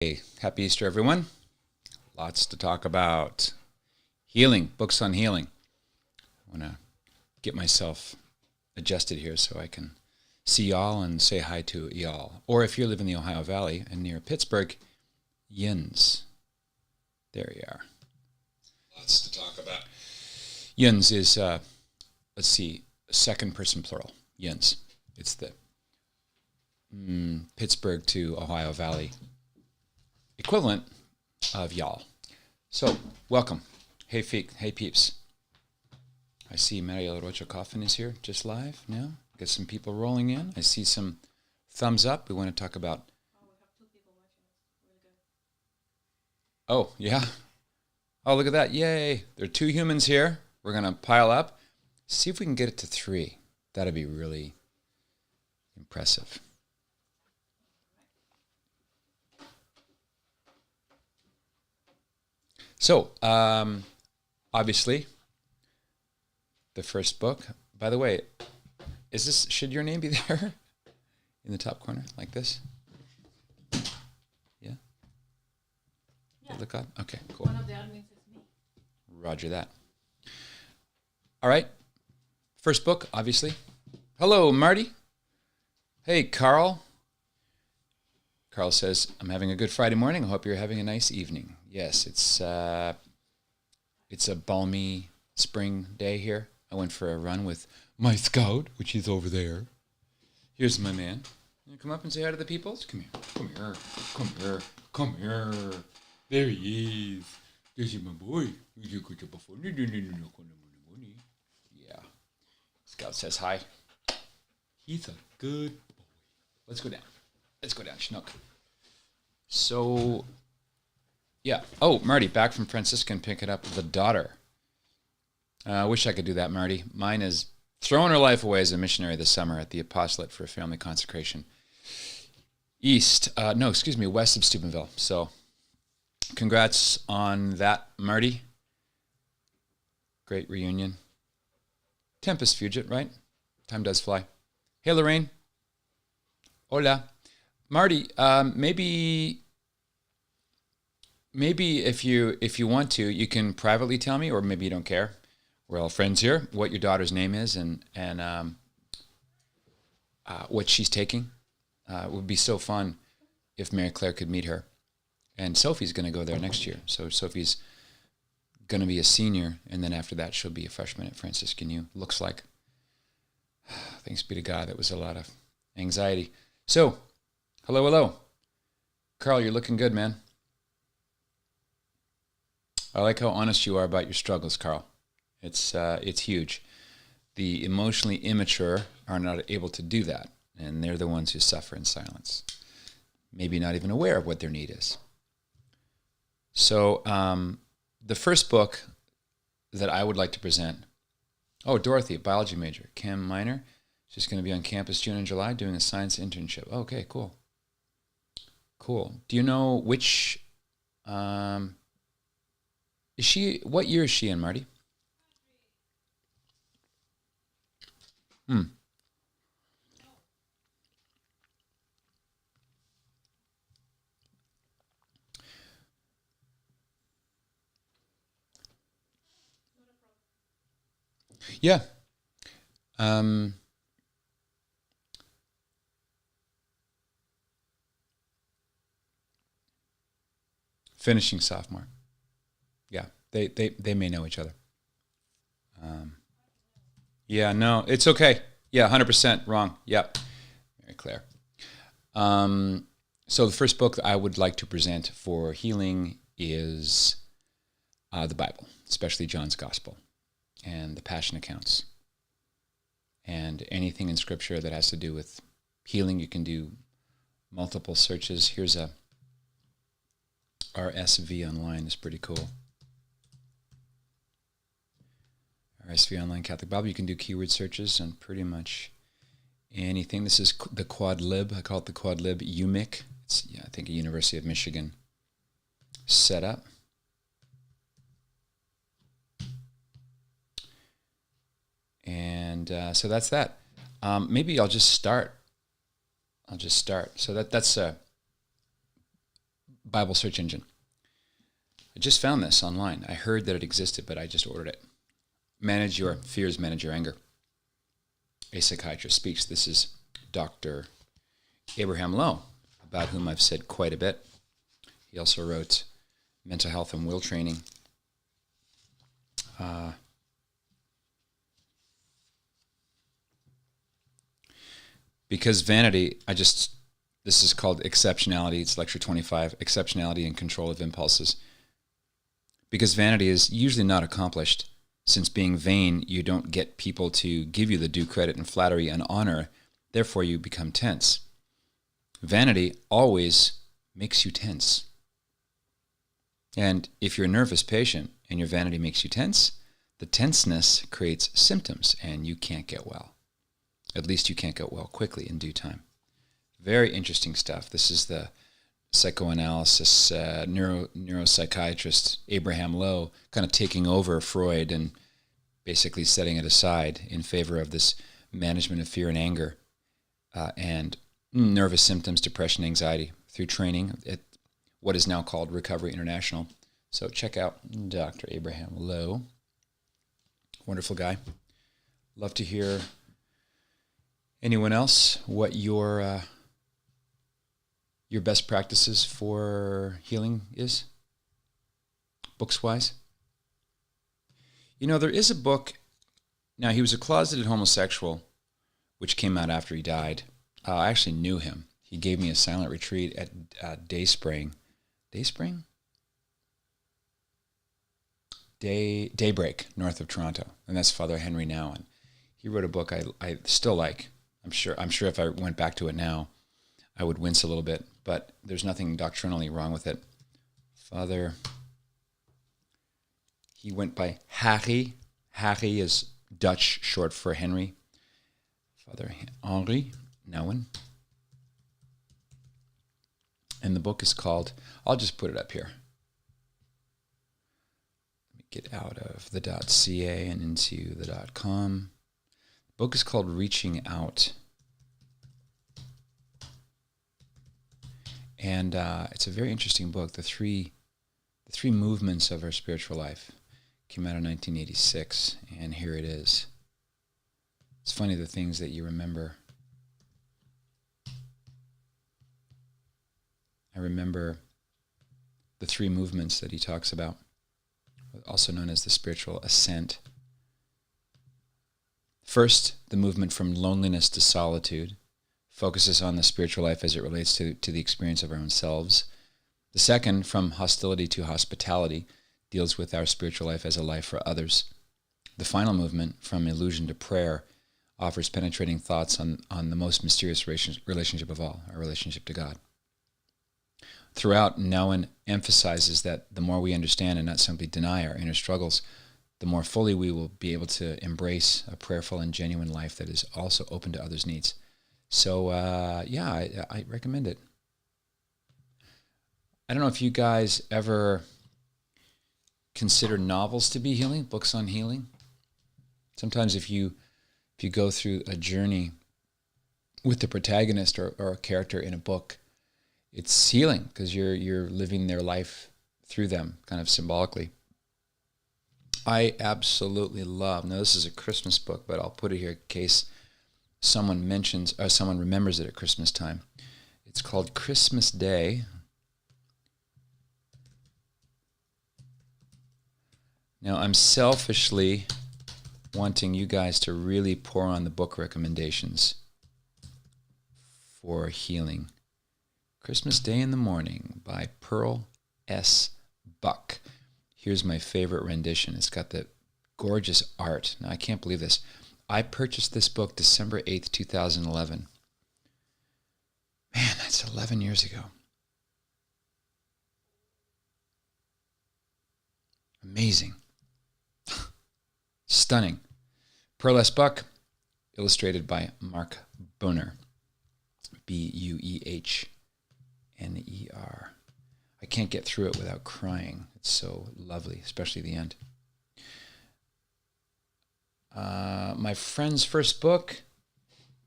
Hey, happy Easter, everyone. Lots to talk about. Healing, books on healing. I want to get myself adjusted here so I can see y'all and say hi to y'all. Or if you live in the Ohio Valley and near Pittsburgh, yins. There you are. Lots to talk about. Yins is, let's see, second person plural. Yins. It's the Pittsburgh to Ohio Valley equivalent of y'all. So, welcome. Hey, hey, peeps. I see Mario Rocha Coffin is here, just live now. Get some people rolling in. I see some thumbs up. We want to talk about... Oh, we have 2 people watching us. Really good. Oh, yeah. Oh, look at that. Yay. There are 2 humans here. We're going to pile up. See if we can get it to 3. That'd be really impressive. So, obviously, the first book. By the way, should your name be there in the top corner, like this? Yeah? Yeah. Look up? Okay, cool. One of the admins is me. Roger that. All right. First book, obviously. Hello, Marty. Hey, Carl. Carl says, I'm having a good Friday morning. I hope you're having a nice evening. Yes, it's a balmy spring day here. I went for a run with my scout, which is over there. Here's my man. You come up and say hi to the peoples? Come here. Come here. Come here. Come here. There he is. This is my boy. Yeah. Scout says hi. He's a good boy. Let's go down. Let's go down, Schnook. So, yeah. Oh, Marty, back from Franciscan, picking up the daughter. I wish I could do that, Marty. Mine is throwing her life away as a missionary this summer at the apostolate for a family consecration. West of Steubenville. So, congrats on that, Marty. Great reunion. Tempest Fugit, right? Time does fly. Hey, Lorraine. Hola. Marty, maybe if you want to, you can privately tell me, or maybe you don't care. We're all friends here. What your daughter's name is and what she's taking. It would be so fun if Mary Claire could meet her. And Sophie's going to go there next year. So Sophie's going to be a senior, and then after that she'll be a freshman at Franciscan U. Looks like. Thanks be to God. That was a lot of anxiety. So. Hello. Carl, you're looking good, man. I like how honest you are about your struggles, Carl. It's huge. The emotionally immature are not able to do that, and they're the ones who suffer in silence, maybe not even aware of what their need is. So the first book that I would like to present, Dorothy, biology major, chem minor. She's going to be on campus June and July doing a science internship. Okay, cool. Cool. Do you know which, what year is she in, Marty? Yeah. Finishing sophomore. Yeah, they may know each other. Yeah, no, it's okay. Yeah, 100% wrong. Yep, Mary Claire. So the first book that I would like to present for healing is the Bible, especially John's Gospel and the Passion accounts. And anything in Scripture that has to do with healing, you can do multiple searches. Here's a RSV Online is pretty cool. RSV Online Catholic Bible. You can do keyword searches on pretty much anything. This is the Quadlib. I call it the Quadlib UMIC. It's, I think, a University of Michigan setup. And so that's that. Maybe I'll just start. So that's Bible search engine. I just found this online. I heard that it existed, but I just ordered it. Manage Your Fears, Manage Your Anger. A Psychiatrist Speaks. This is Dr. Abraham Lowe, about whom I've said quite a bit. He also wrote Mental Health and Will Training. Because vanity, this is called Exceptionality. It's lecture 25, Exceptionality and Control of Impulses. Because vanity is usually not accomplished. Since being vain, you don't get people to give you the due credit and flattery and honor, therefore you become tense. Vanity always makes you tense. And if you're a nervous patient and your vanity makes you tense, the tenseness creates symptoms and you can't get well. At least you can't get well quickly in due time. Very interesting stuff. This is the psychoanalysis, neuropsychiatrist Abraham Lowe kind of taking over Freud and basically setting it aside in favor of this management of fear and anger and nervous symptoms, depression, anxiety through training at what is now called Recovery International. So check out Dr. Abraham Lowe. Wonderful guy. Love to hear anyone else what your best practices for healing is, books-wise. You know, there is a book. Now, he was a closeted homosexual, which came out after he died. I actually knew him. He gave me a silent retreat at Dayspring. Dayspring? Daybreak, north of Toronto. And that's Father Henry Nouwen. He wrote a book I still like. I'm sure if I went back to it now, I would wince a little bit, but there's nothing doctrinally wrong with it. Father, he went by Harry. Harry is Dutch, short for Henry. Father Henry Nouwen. And the book is called, I'll just put it up here. Let me get out of the .ca and into the .com. The book is called Reaching Out. And it's a very interesting book. The three movements of our spiritual life came out in 1986, and here it is. It's funny the things that you remember. I remember the three movements that he talks about, also known as the spiritual ascent. First, the movement from loneliness to solitude focuses on the spiritual life as it relates to the experience of our own selves. The second, from hostility to hospitality, deals with our spiritual life as a life for others. The final movement, from illusion to prayer, offers penetrating thoughts on the most mysterious relationship of all, our relationship to God. Throughout, Nouwen emphasizes that the more we understand and not simply deny our inner struggles, the more fully we will be able to embrace a prayerful and genuine life that is also open to others' needs. So, I recommend it. I don't know if you guys ever consider novels to be healing, books on healing. Sometimes if you go through a journey with the protagonist or a character in a book, it's healing because you're living their life through them, kind of symbolically. I absolutely love, now this is a Christmas book, but I'll put it here in case someone mentions, or someone remembers it at Christmas time. It's called Christmas Day. Now, I'm selfishly wanting you guys to really pour on the book recommendations for healing. Christmas Day in the Morning by Pearl S. Buck. Here's my favorite rendition. It's got the gorgeous art. Now, I can't believe this. I purchased this book December 8th, 2011. Man, that's 11 years ago. Amazing. Stunning. Pearl S. Buck, illustrated by Mark Buehner. Buehner. I can't get through it without crying. It's so lovely, especially the end. My friend's first book,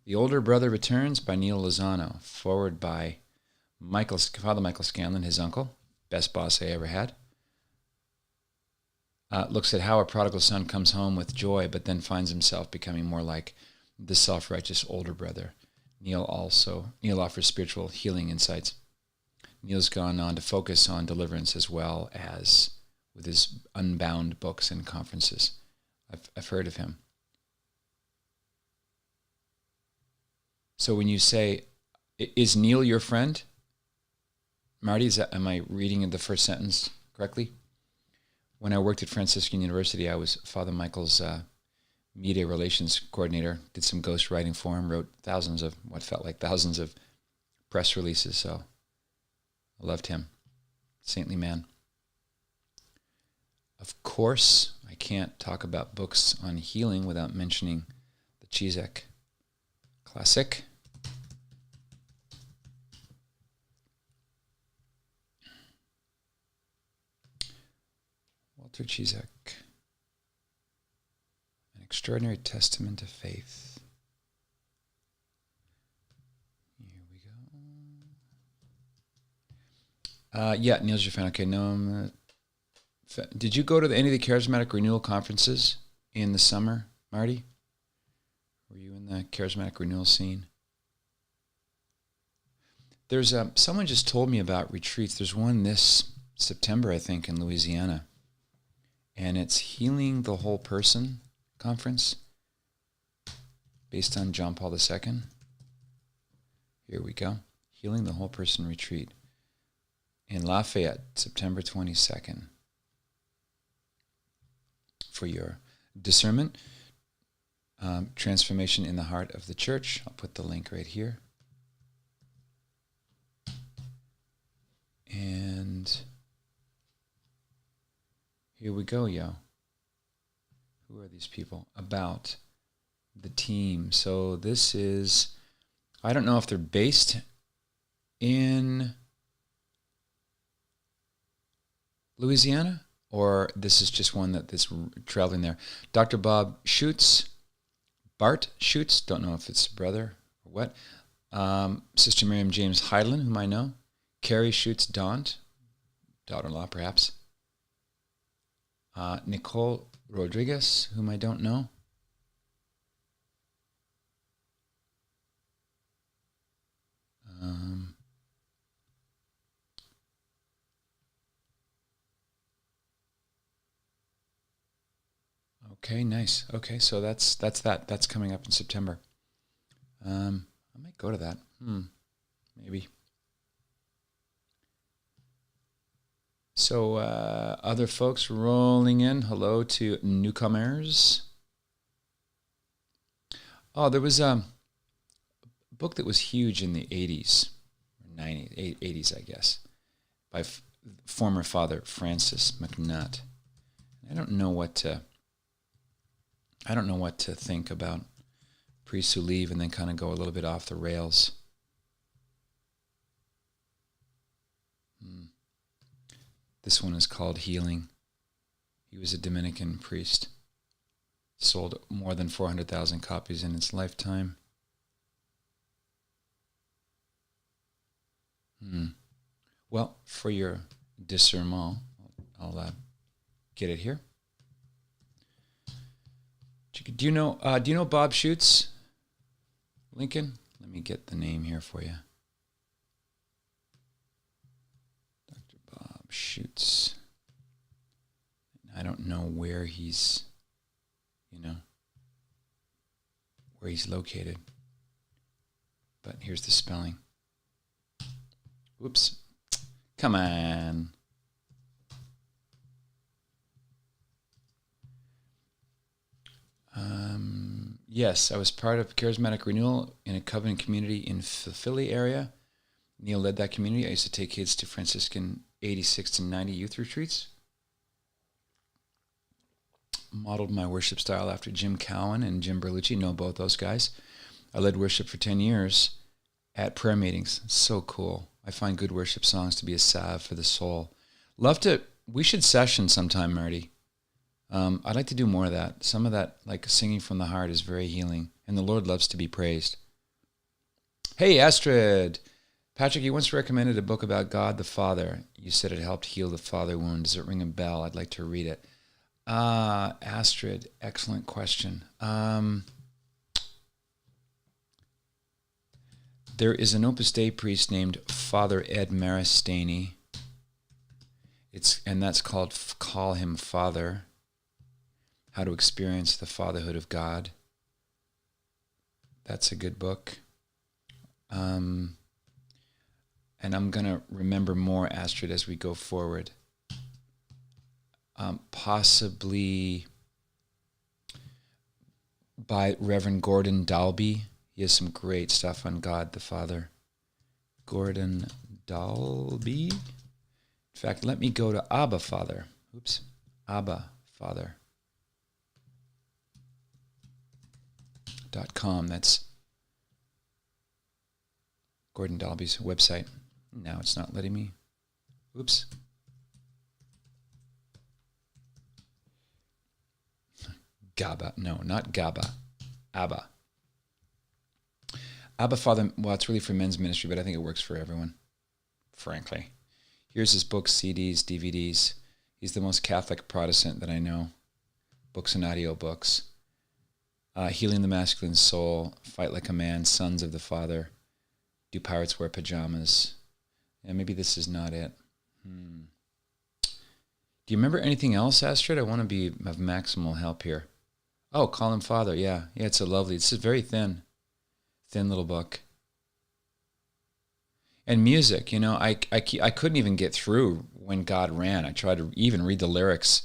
The Older Brother Returns by Neil Lozano, forward by Father Michael Scanlon, his uncle, best boss I ever had, looks at how a prodigal son comes home with joy, but then finds himself becoming more like the self-righteous older brother. Neil offers spiritual healing insights. Neil's gone on to focus on deliverance as well as with his Unbound books and conferences. I've heard of him. So when you say, is Neil your friend? Marty, am I reading the first sentence correctly? When I worked at Franciscan University, I was Father Michael's media relations coordinator, did some ghost writing for him, wrote what felt like thousands of press releases, so I loved him. Saintly man. Of course, I can't talk about books on healing without mentioning the Ciszek classic. Walter Ciszek. An Extraordinary Testament of Faith. Here we go. Yeah, Neil's your fan. Okay, no. Did you go to any of the Charismatic Renewal conferences in the summer, Marty? Were you in the Charismatic Renewal scene? There's someone just told me about retreats. There's one this September, I think, in Louisiana. And it's Healing the Whole Person conference based on John Paul II. Here we go. Healing the Whole Person retreat in Lafayette, September 22nd. For your discernment, transformation in the heart of the church. I'll put the link right here. And here we go, yo. Who are these people? About the team. So this is, I don't know if they're based in Louisiana, or this is just one that's traveling there. Dr. Bob Schutz, Bart Schutz, don't know if it's brother or what. Sister Miriam James Heidland, whom I know. Carrie Schutz Daunt, daughter-in-law perhaps. Nicole Rodriguez, whom I don't know. Okay, nice. Okay, so that's that. That's coming up in September. I might go to that. Maybe. So other folks rolling in. Hello to newcomers. Oh, there was a book that was huge in the 80s, 90s, 80s, I guess, by former Father Francis McNutt. I don't know what to think about priests who leave and then kind of go a little bit off the rails. This one is called Healing. He was a Dominican priest. Sold more than 400,000 copies in his lifetime. Well, for your discernment, I'll get it here. Do you know Bob Schutz? Lincoln? Let me get the name here for you. Dr. Bob Schutz. I don't know where he's, where he's located. But here's the spelling. Whoops. Come on. Yes, I was part of Charismatic Renewal in a covenant community in the Philly area. Neil led that community. I used to take kids to Franciscan 86 to 90 youth retreats. Modeled my worship style after Jim Cowan and Jim Berlucci. Know both those guys. I led worship for 10 years at prayer meetings. So cool. I find good worship songs to be a salve for the soul. We should session sometime, Marty. I'd like to do more of that. Some of that, like singing from the heart, is very healing, and the Lord loves to be praised. Hey, Astrid. Patrick, you once recommended a book about God the Father. You said it helped heal the father wound. Does it ring a bell? I'd like to read it. Astrid, excellent question. There is an Opus Dei priest named Father Ed Maristany. And that's called Call Him Father, How to Experience the Fatherhood of God. That's a good book. And I'm going to remember more, Astrid, as we go forward. Possibly by Reverend Gordon Dalby. He has some great stuff on God the Father. Gordon Dalby. In fact, let me go to Abba Father. Abba Father. .com. That's Gordon Dalby's website. Now it's not letting me. Oops. GABA. No, not GABA. Abba. Abba Father, well, it's really for men's ministry, but I think it works for everyone, frankly. Here's his books, CDs, DVDs. He's the most Catholic Protestant that I know. Books and audio books. Healing the Masculine Soul, Fight Like a Man, Sons of the Father, Do Pirates Wear Pajamas? Yeah, maybe this is not it. Do you remember anything else, Astrid? I want to be of maximal help here. Oh, Call Him Father, yeah. Yeah, it's it's very thin little book. And music, I couldn't even get through When God Ran. I tried to even read the lyrics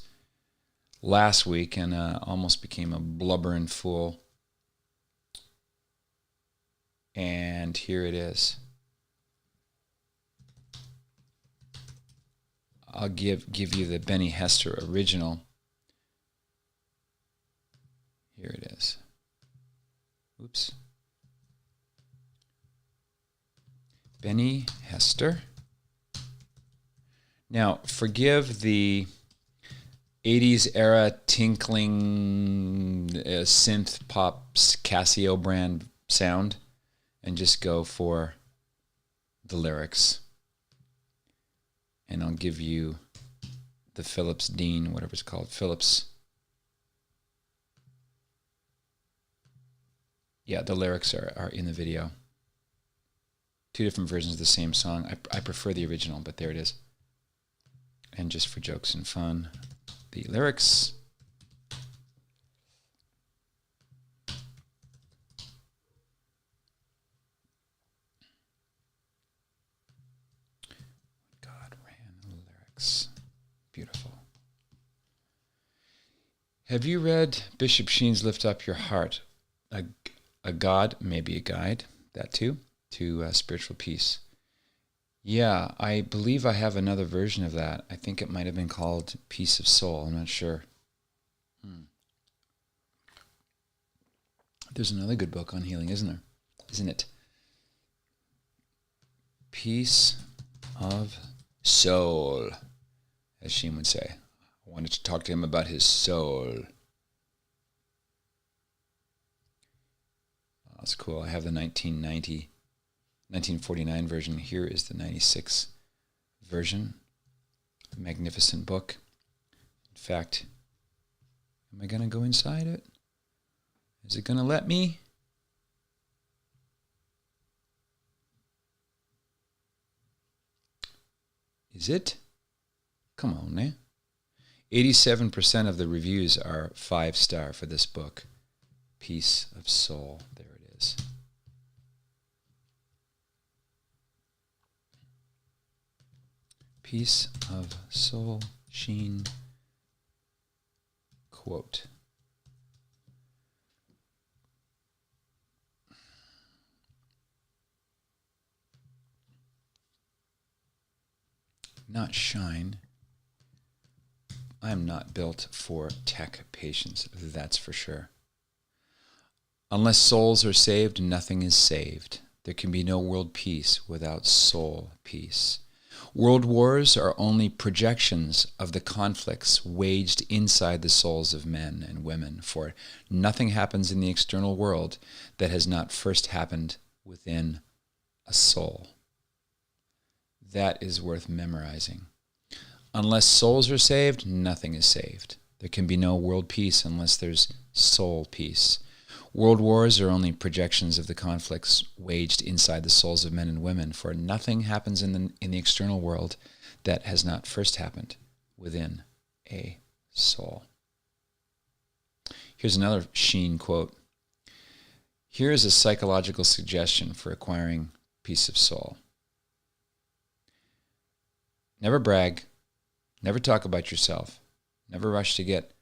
last week and almost became a blubbering fool. And here it is. I'll give you the Benny Hester original. Here it is. Oops. Benny Hester. Now, forgive the 80s era tinkling synth pop Casio brand sound and just go for the lyrics. And I'll give you the Phillips Dean, whatever it's called, Phillips. Yeah, the lyrics are in the video. Two different versions of the same song. I prefer the original, but there it is. And just for jokes and fun, the lyrics. God ran the lyrics. Beautiful. Have you read Bishop Sheen's Lift Up Your Heart? A God, maybe a guide, that too, to spiritual peace. Yeah, I believe I have another version of that. I think it might have been called Peace of Soul. I'm not sure. There's another good book on healing, isn't there? Isn't it? Peace of Soul, as Sheen would say. I wanted to talk to him about his soul. Oh, that's cool. I have the 1949 version. Here is the 96 version. Magnificent book. In fact, am I going to go inside it? Is it going to let me? Is it? Come on, man. 87% of the reviews are 5-star for this book. Peace of Soul. There it is. Peace of Soul, Sheen, quote. Not shine. I am not built for tech patience, that's for sure. Unless souls are saved, nothing is saved. There can be no world peace without soul peace. World wars are only projections of the conflicts waged inside the souls of men and women, for nothing happens in the external world that has not first happened within a soul. That is worth memorizing. Unless souls are saved, nothing is saved. There can be no world peace unless there's soul peace. World wars are only projections of the conflicts waged inside the souls of men and women, for nothing happens in the external world that has not first happened within a soul. Here's another Sheen quote. Here is a psychological suggestion for acquiring peace of soul. Never brag. Never talk about yourself. Never rush to get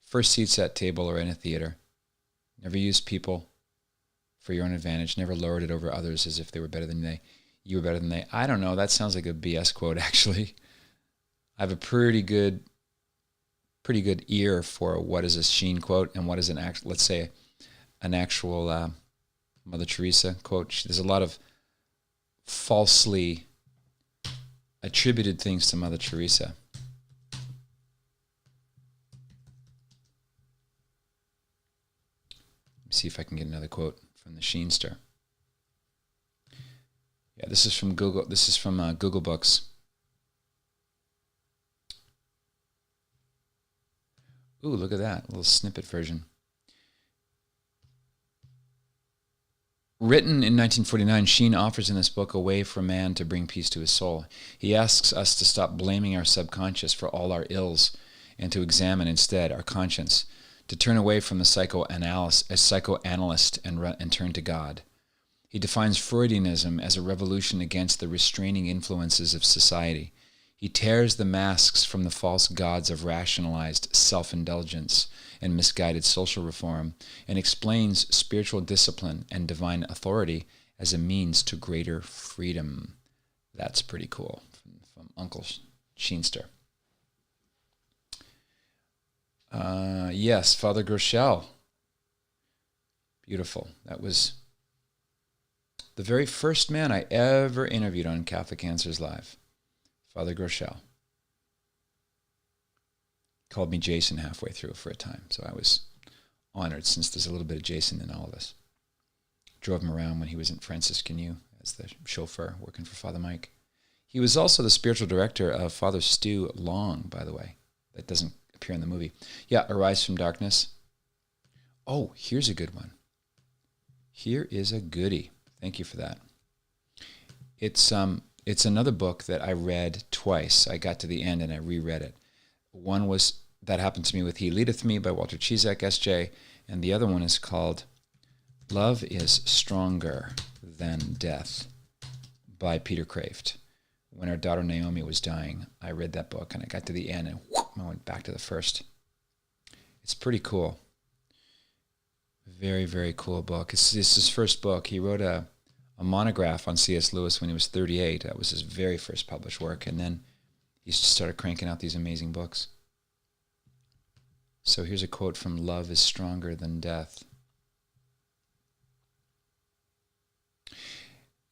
first seats at table or in a theater. Never use people for your own advantage. Never lowered it over others as if they were better than they. You were better than they. I don't know. That sounds like a BS quote, actually. I have a pretty good ear for what is a Sheen quote and what is an actual Mother Teresa quote. There's a lot of falsely attributed things to Mother Teresa. Let me see if I can get another quote from the Sheenster. Yeah, this is from Google. This is from Google Books. Ooh, look at that, a little snippet version. Written in 1949, Sheen offers in this book a way for man to bring peace to his soul. He asks us to stop blaming our subconscious for all our ills and to examine instead our conscience, to turn away from the psychoanalyst and turn to God. He defines Freudianism as a revolution against the restraining influences of society. He tears the masks from the false gods of rationalized self-indulgence and misguided social reform and explains spiritual discipline and divine authority as a means to greater freedom. That's pretty cool from Uncle Sheenster. Yes, Father Groeschel. Beautiful. That was the very first man I ever interviewed on Catholic Answers Live. Father Groeschel. Called me Jason halfway through for a time, so I was honored since there's a little bit of Jason in all of us. Drove him around when he was in Franciscan U as the chauffeur working for Father Mike. He was also the spiritual director of Father Stu Long, by the way. That doesn't appear in the movie. Yeah, Arise from Darkness. Oh, here's a good one. Here is a goodie. Thank you for that. It's another book that I read twice. I got to the end and I reread it. One was That Happened to Me with He Leadeth Me by Walter Ciszek, S.J., and the other one is called Love is Stronger Than Death by Peter Kraft. When our daughter Naomi was dying, I read that book and I got to the end and I went back to the first. It's pretty cool. Very, very cool book. It's his first book. He wrote a monograph on C.S. Lewis when he was 38. That was his very first published work. And then he just started cranking out these amazing books. So here's a quote from Love is Stronger Than Death.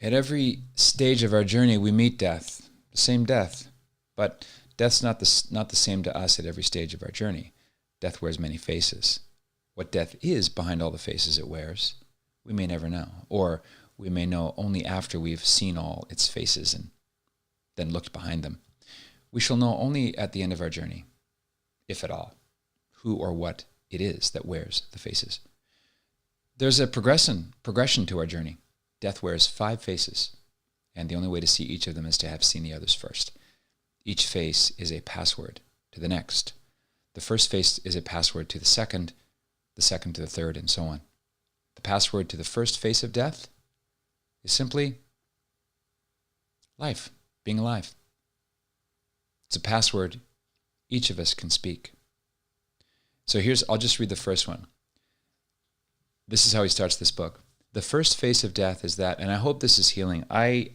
At every stage of our journey, we meet death, the same death. But death's not the same to us at every stage of our journey. Death wears many faces. What death is behind all the faces it wears, we may never know. Or we may know only after we've seen all its faces and then looked behind them. We shall know only at the end of our journey, if at all, who or what it is that wears the faces. There's a progression to our journey. Death wears 5 faces, and the only way to see each of them is to have seen the others first. Each face is a password to the next. The first face is a password to the second to the third, and so on. The password to the first face of death is simply life, being alive. It's a password each of us can speak. So I'll just read the first one. This is how he starts this book. The first face of death is that, and I hope this is healing. I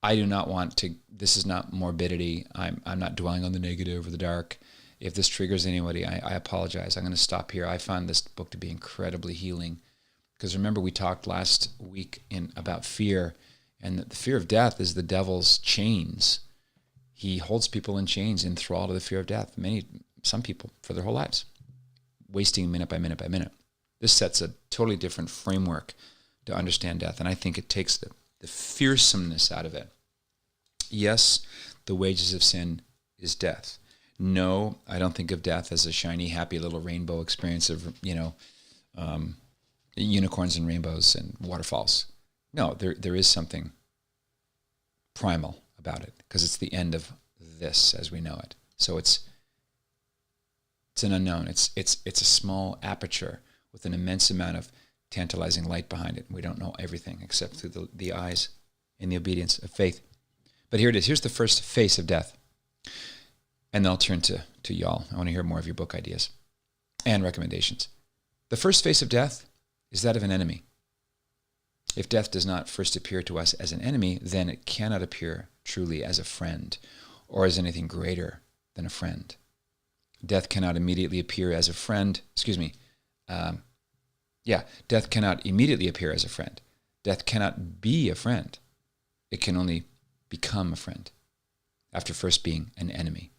do not want to, this is not morbidity. I'm not dwelling on the negative or the dark. If this triggers anybody, I apologize. I'm going to stop here. I found this book to be incredibly healing. Because remember, we talked last week about fear, and the fear of death is the devil's chains. He holds people in chains, enthralled to the fear of death. Some people, for their whole lives, wasting minute by minute by minute. This sets a totally different framework to understand death, and I think it takes the fearsomeness out of it. Yes, the wages of sin is death. No, I don't think of death as a shiny, happy little rainbow experience of, unicorns and rainbows and waterfalls. No, there is something primal about it because it's the end of this as we know it. So it's an unknown. It's a small aperture with an immense amount of tantalizing light behind it. We don't know everything except through the eyes and the obedience of faith. But here it is. Here's the first face of death. And then I'll turn to y'all. I want to hear more of your book ideas and recommendations. The first face of death is that of an enemy. If death does not first appear to us as an enemy, then it cannot appear truly as a friend or as anything greater than a friend. Death cannot immediately appear as a friend. Death cannot immediately appear as a friend. Death cannot be a friend. It can only become a friend after first being an enemy.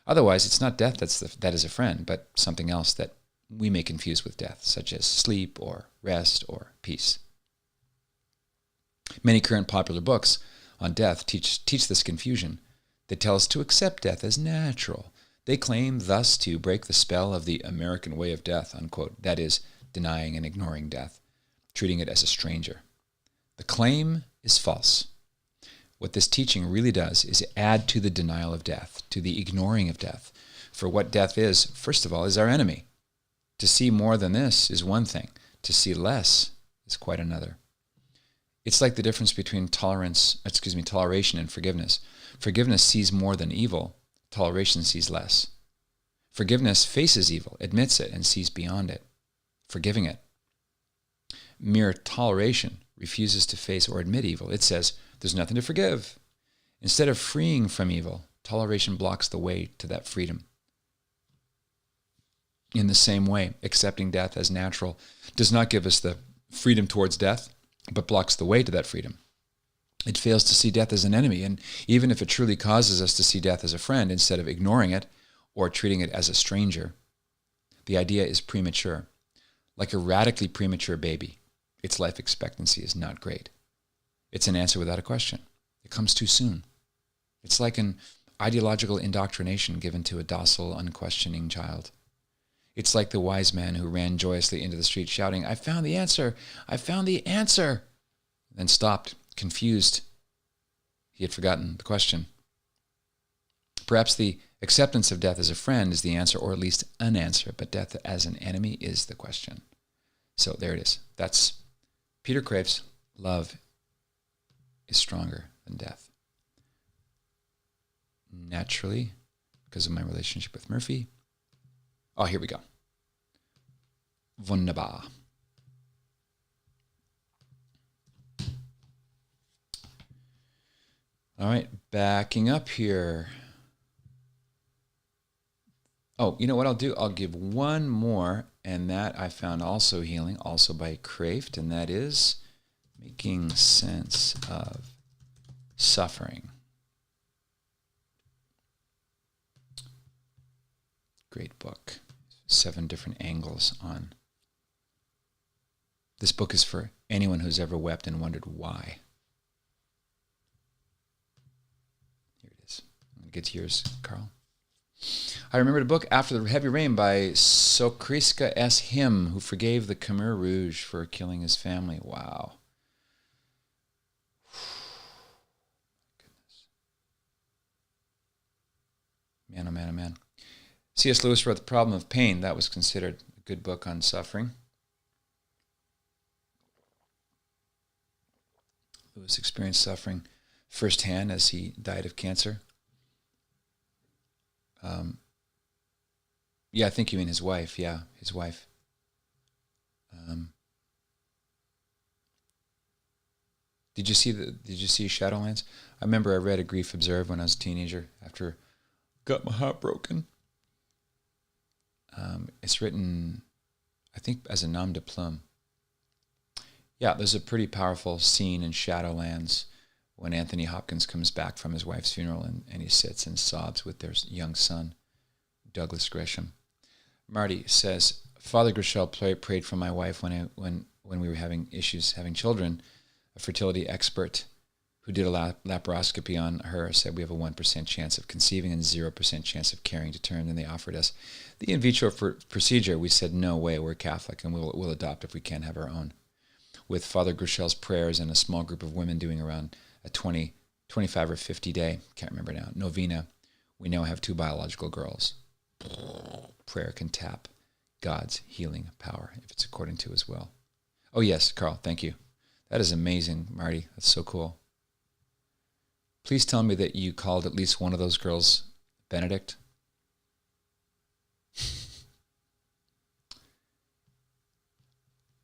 Otherwise, it's not death that is a friend, but something else that we may confuse with death, such as sleep or rest or peace. Many current popular books on death teach this confusion. They tell us to accept death as natural. They claim thus to break the spell of the American way of death, unquote. That is, denying and ignoring death, treating it as a stranger. The claim is false. What this teaching really does is add to the denial of death, to the ignoring of death. For what death is, first of all, is our enemy. To see more than this is one thing. To see less is quite another. It's like the difference between toleration and forgiveness. Forgiveness sees more than evil. Toleration sees less. Forgiveness faces evil, admits it, and sees beyond it, forgiving it. Mere toleration refuses to face or admit evil. It says, there's nothing to forgive. Instead of freeing from evil, toleration blocks the way to that freedom. In the same way, accepting death as natural does not give us the freedom towards death, but blocks the way to that freedom. It fails to see death as an enemy, and even if it truly causes us to see death as a friend instead of ignoring it or treating it as a stranger, the idea is premature. Like a radically premature baby, its life expectancy is not great. It's an answer without a question. It comes too soon. It's like an ideological indoctrination given to a docile, unquestioning child. It's like the wise man who ran joyously into the street shouting, I found the answer! I found the answer! Then stopped, confused. He had forgotten the question. Perhaps the acceptance of death as a friend is the answer, or at least an answer, but death as an enemy is the question. So there it is. That's Peter Kreeft's Love is Stronger Than Death. Naturally, because of my relationship with Murphy. Oh, here we go. Wunderbar. All right, backing up here. Oh, you know what I'll do? I'll give one more, and that I found also healing, also by Kreeft, and that is Making Sense of Suffering. Great book. 7 different angles on. This book is for anyone who's ever wept and wondered why. Here it is. I'm going to get to yours, Carl. I remembered a book, After the Heavy Rain, by Sokriska S. Him, who forgave the Khmer Rouge for killing his family. Wow. Goodness. Man, oh man, oh man. C.S. Lewis wrote The Problem of Pain. That was considered a good book on suffering. Lewis experienced suffering firsthand as he died of cancer. I think you mean his wife. Yeah, his wife. Did you see Shadowlands? I remember I read A Grief Observed when I was a teenager after got my heart broken. It's written, I think, as a nom de plume. Yeah, there's a pretty powerful scene in Shadowlands when Anthony Hopkins comes back from his wife's funeral and he sits and sobs with their young son, Douglas Gresham. Marty says, Father Grishel prayed for my wife when we were having issues having children. A fertility expert who did a laparoscopy on her, said we have a 1% chance of conceiving and 0% chance of carrying to term. And they offered us the in vitro procedure. We said, no way, we're Catholic, and we'll adopt if we can't have our own. With Father Grushel's prayers and a small group of women doing around a 25 or 50 day, can't remember now, novena, we now have 2 biological girls. Prayer can tap God's healing power if it's according to his will. Oh yes, Carl, thank you. That is amazing, Marty. That's so cool. Please tell me that you called at least one of those girls Benedict.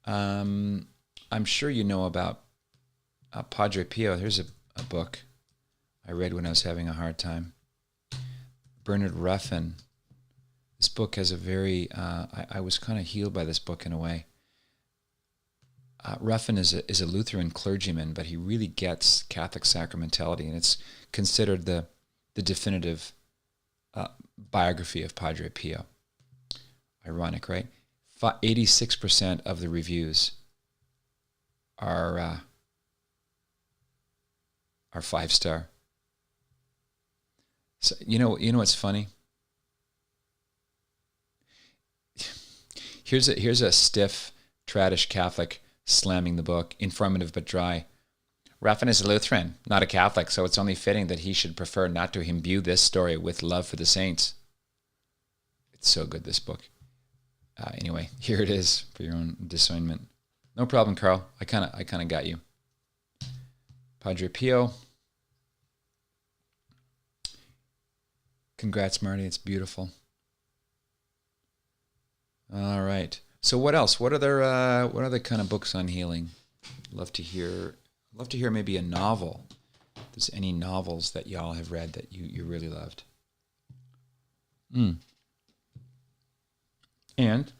I'm sure you know about Padre Pio. Here's a book I read when I was having a hard time. Bernard Ruffin. This book has a very, I was kind of healed by this book in a way. Ruffin is a Lutheran clergyman, but he really gets Catholic sacramentality, and it's considered the definitive biography of Padre Pio. Ironic, right? 86% of the reviews are 5-star. So you know what's funny? Here's a stiff, tradish Catholic slamming the book, informative but dry. Ruffin is a Lutheran, not a Catholic, so it's only fitting that he should prefer not to imbue this story with love for the saints. It's so good, this book. Anyway, here it is for your own discernment. No problem, Carl. I kind of got you. Padre Pio. Congrats, Marty. It's beautiful. All right. So what else? What other kind of books on healing? Love to hear maybe a novel. If there's any novels that y'all have read that you really loved. And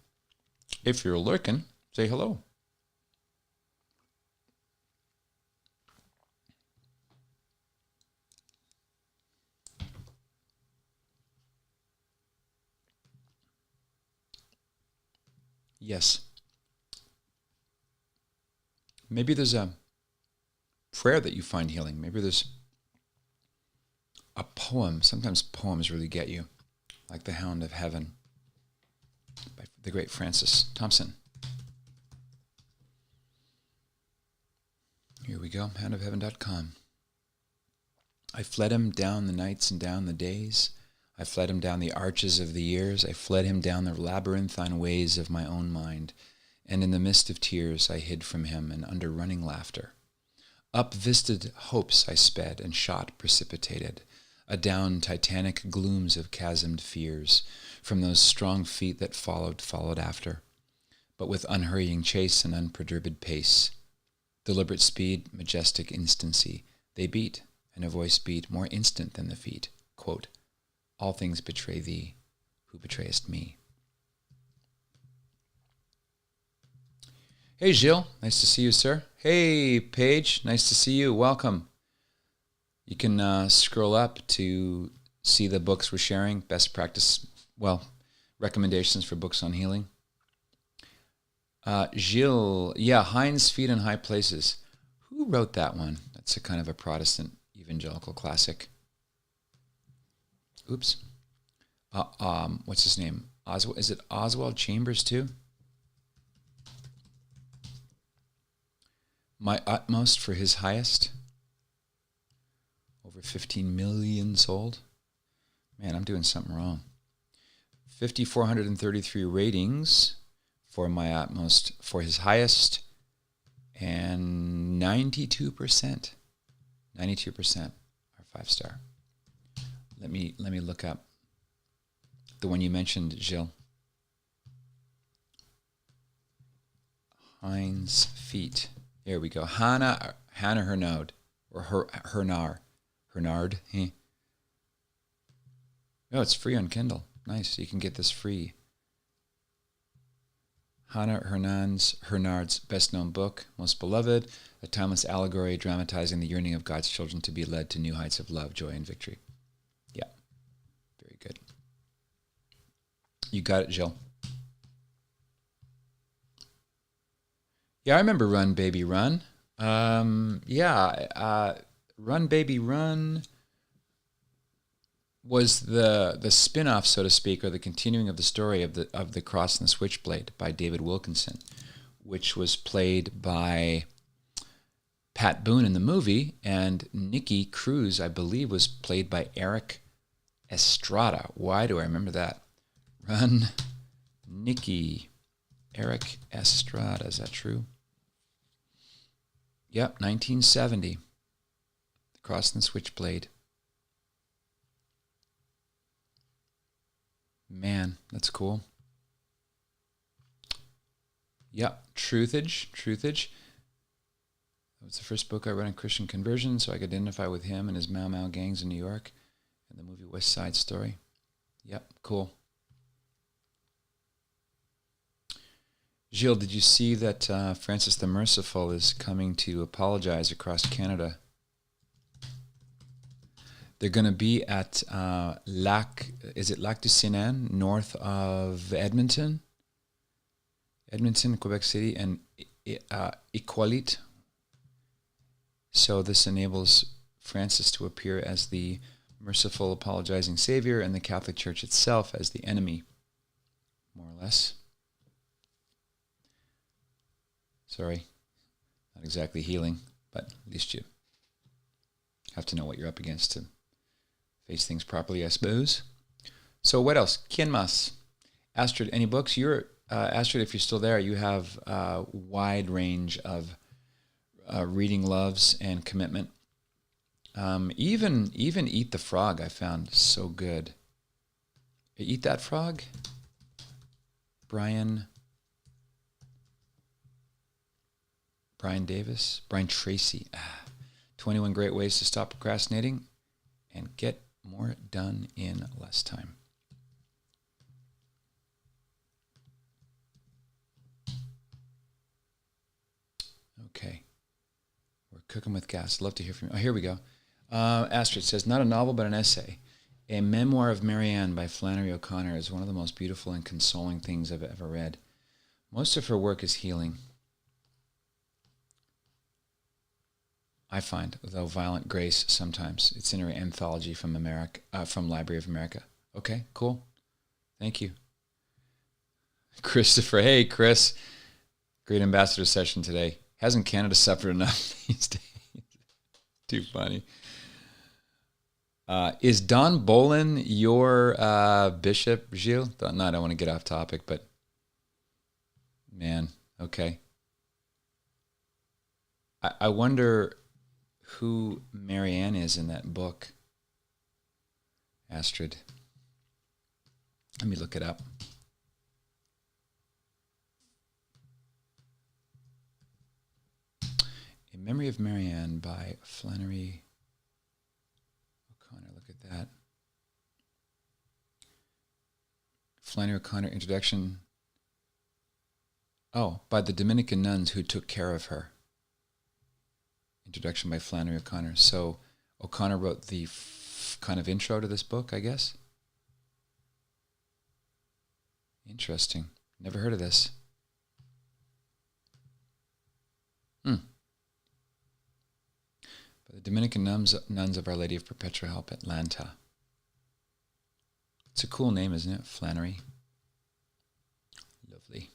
if you're lurking, say hello. Yes. Maybe there's a prayer that you find healing. Maybe there's a poem. Sometimes poems really get you, like The Hound of Heaven by the great Francis Thompson. Here we go, houndofheaven.com. I fled him down the nights and down the days. I fled him down the arches of the years. I fled him down the labyrinthine ways of my own mind. And in the mist of tears I hid from him, and under running laughter. Up visted hopes I sped, and shot precipitated, adown titanic glooms of chasmed fears, from those strong feet that followed after, but with unhurrying chase and unperturbed pace. Deliberate speed, majestic instancy, they beat, and a voice beat more instant than the feet. Quote, all things betray thee, who betrayest me. Hey, Gilles. Nice to see you, sir. Hey, Paige. Nice to see you. Welcome. You can scroll up to see the books we're sharing, best practice, recommendations for books on healing. Gilles, Heinz Feet in High Places. Who wrote that one? That's a kind of a Protestant evangelical classic. Oops. What's his name? Oswald? Is it Oswald Chambers too? My Utmost for His Highest. Over 15 million sold. Man, I'm doing something wrong. 5,433 ratings for My Utmost for His Highest, and 92%. 92% are 5-star. Let me look up the one you mentioned, Gilles. Heinz Feet. There we go. Hannah Hernard, or Hernard. Oh, it's free on Kindle. Nice. You can get this free. Hannah Hernard's best-known book, Most Beloved, a timeless allegory dramatizing the yearning of God's children to be led to new heights of love, joy, and victory. Yeah, very good. You got it, Jill. Yeah, I remember Run, Baby, Run. Run Baby Run was the spin-off, so to speak, or the continuing of the story of the Cross and the Switchblade by David Wilkinson, which was played by Pat Boone in the movie, and Nikki Cruz, I believe, was played by Eric Estrada. Why do I remember that? Run, Nikki, Eric Estrada. Is that true? Yep, 1970. The Cross and the Switchblade. Man, that's cool. Yep, Truthage. That was the first book I read on Christian conversion, so I could identify with him and his Mau Mau gangs in New York, and the movie West Side Story. Yep, cool. Gilles, did you see that Francis the Merciful is coming to apologize across Canada? They're going to be at Lac du Sénan, north of Edmonton, Quebec City, and Iqaluit. So this enables Francis to appear as the merciful, apologizing Savior, and the Catholic Church itself as the enemy, more or less. Sorry, not exactly healing, but at least you have to know what you're up against to face things properly, I suppose. So what else? ¿Quién más? Astrid, any books? Astrid, if you're still there, you have a wide range of reading loves and commitment. Even Eat the Frog I found so good. Eat That Frog? Brian Davis? Brian Tracy. 21 Great Ways to Stop Procrastinating and Get More Done in Less Time. Okay. We're cooking with gas. Love to hear from you. Oh, here we go. Astrid says, not a novel, but an essay. A Memoir of Marianne by Flannery O'Connor is one of the most beautiful and consoling things I've ever read. Most of her work is healing. I find, though Violent Grace sometimes. It's in her anthology from Library of America. Okay, cool. Thank you. Christopher, hey Chris. Great ambassador session today. Hasn't Canada suffered enough these days? Too funny. Is Don Bolin your bishop, Gilles? No, I don't want to get off topic, but man, okay. I wonder who Marianne is in that book, Astrid. Let me look it up. A Memory of Marianne by Flannery O'Connor. Look at that. Flannery O'Connor introduction. Oh, by the Dominican nuns who took care of her. Introduction by Flannery O'Connor. So O'Connor wrote the kind of intro to this book, I guess. Interesting. Never heard of this. By the Dominican nuns of Our Lady of Perpetual Help, Atlanta. It's a cool name, isn't it? Flannery. Lovely.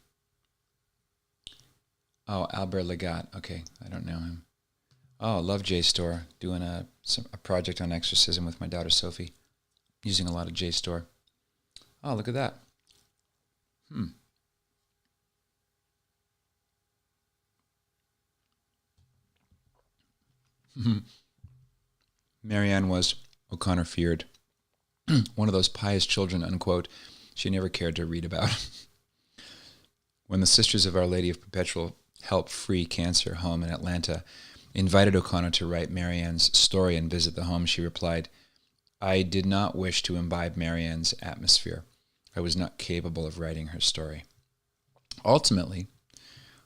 Oh, Albert Legat. Okay, I don't know him. Oh, love JSTOR. Doing a project on exorcism with my daughter Sophie. Using a lot of JSTOR. Oh, look at that. Marianne was, O'Connor feared, one of those pious children, unquote, she never cared to read about. When the Sisters of Our Lady of Perpetual Help Free Cancer home in Atlanta invited O'Connor to write Marianne's story and visit the home, she replied, I did not wish to imbibe Marianne's atmosphere. I was not capable of writing her story. Ultimately,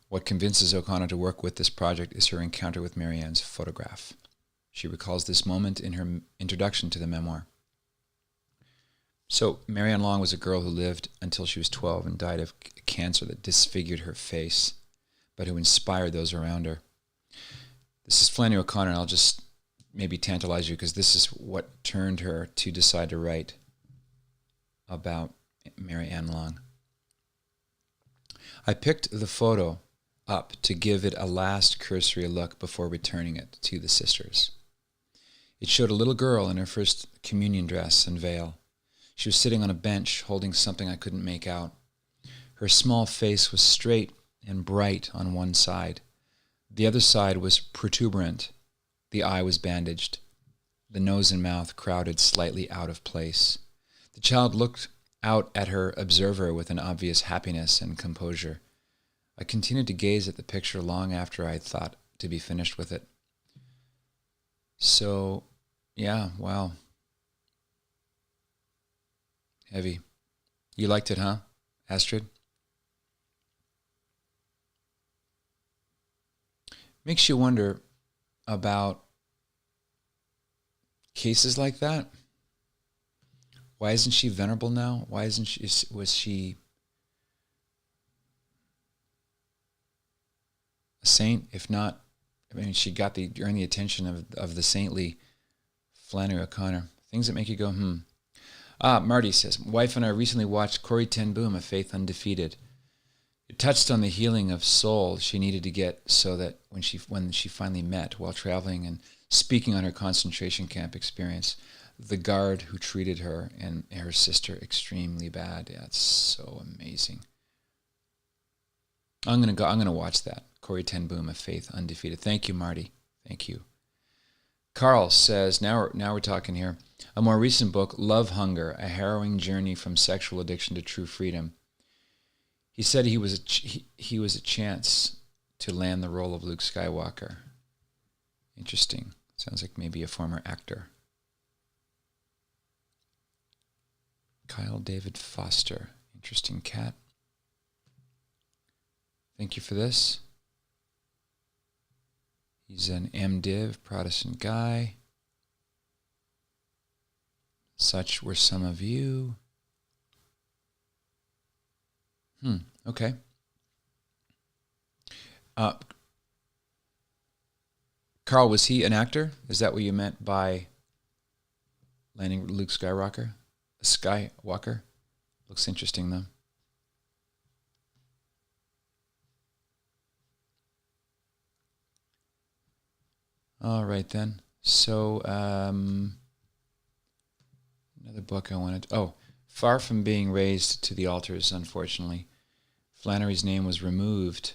what convinces O'Connor to work with this project is her encounter with Marianne's photograph. She recalls this moment in her introduction to the memoir. So, Marianne Long was a girl who lived until she was 12 and died of cancer that disfigured her face, but who inspired those around her. This is Flannery O'Connor, and I'll just maybe tantalize you, because this is what turned her to decide to write about Mary Ann Long. I picked the photo up to give it a last cursory look before returning it to the sisters. It showed a little girl in her first communion dress and veil. She was sitting on a bench holding something I couldn't make out. Her small face was straight and bright on one side. The other side was protuberant. The eye was bandaged. The nose and mouth crowded slightly out of place. The child looked out at her observer with an obvious happiness and composure. I continued to gaze at the picture long after I thought to be finished with it. So, yeah, wow. Heavy. You liked it, huh, Astrid? Makes you wonder about cases like that. Why isn't she venerable now? Why isn't she? Was she a saint? If not, I mean, she got earned the attention of the saintly Flannery O'Connor. Things that make you go, Marty says, wife and I recently watched Corrie ten Boom, A Faith Undefeated. It touched on the healing of soul she needed to get so that when she finally met while traveling and speaking on her concentration camp experience, the guard who treated her and her sister extremely bad. Yeah, it's so amazing. I'm gonna watch that. Corrie ten Boom, A Faith Undefeated. Thank you, Marty. Thank you. Carl says, now we're talking here. A more recent book, Love Hunger, A Harrowing Journey from Sexual Addiction to True Freedom. He said he was a chance to land the role of Luke Skywalker. Interesting. Sounds like maybe a former actor. Kyle David Foster. Interesting cat. Thank you for this. He's an MDiv, Protestant guy. Such were some of you. Okay. Carl, was he an actor? Is that what you meant by landing Luke Skywalker? Skywalker? Looks interesting, though. All right, then. So, another book I wanted to... Oh, Far From Being Raised to the Altars, unfortunately. Flannery's name was removed